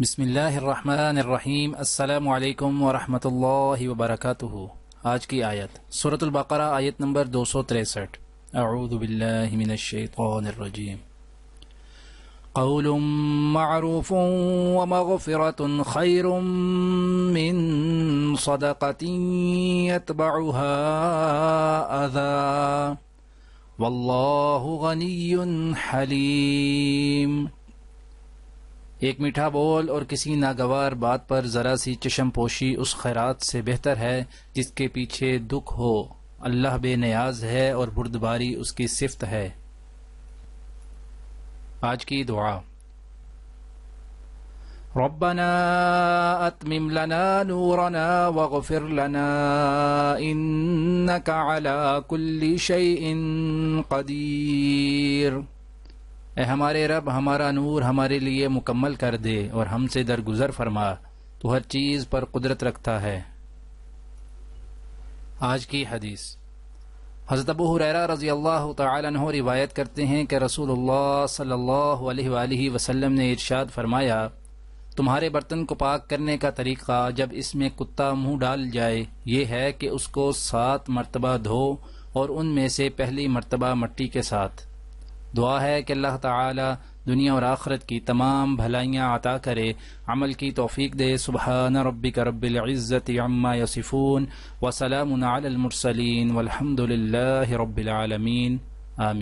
بسم اللہ الرحمن الرحیم۔ السلام علیکم ورحمۃ اللہ وبرکاتہ۔ آج کی آیت سورۃ البقرہ آیت نمبر 263۔ اعوذ باللہ من الشیطان الرجیم۔ قول معروف ومغفرۃ خیر من صدقۃ یتبعها اذی واللہ غنی حلیم۔ ایک میٹھا بول اور کسی ناگوار بات پر ذرا سی چشم پوشی اس خیرات سے بہتر ہے جس کے پیچھے دکھ ہو۔ اللہ بے نیاز ہے اور بردباری اس کی صفت ہے۔ آج کی دعا۔ ربنا اتمم لنا نورنا واغفر لنا انك على كل شيء قدیر۔ اے ہمارے رب، ہمارا نور ہمارے لیے مکمل کر دے اور ہم سے درگزر فرما، تو ہر چیز پر قدرت رکھتا ہے۔ آج کی حدیث۔ حضرت ابو ہریرہ رضی اللہ تعالی عنہ روایت کرتے ہیں کہ رسول اللہ صلی اللہ علیہ وآلہ وسلم نے ارشاد فرمایا، تمہارے برتن کو پاک کرنے کا طریقہ جب اس میں کتا منہ ڈال جائے یہ ہے کہ اس کو 7 مرتبہ دھو اور ان میں سے پہلی مرتبہ مٹی کے ساتھ۔ دعا ہے کہ اللہ تعالی دنیا اور آخرت کی تمام بھلائیاں عطا کرے، عمل کی توفیق دے۔ سبحان ربک رب العزت عما یصفون وسلام علی المرسلین والحمد للہ رب العالمین، آمین۔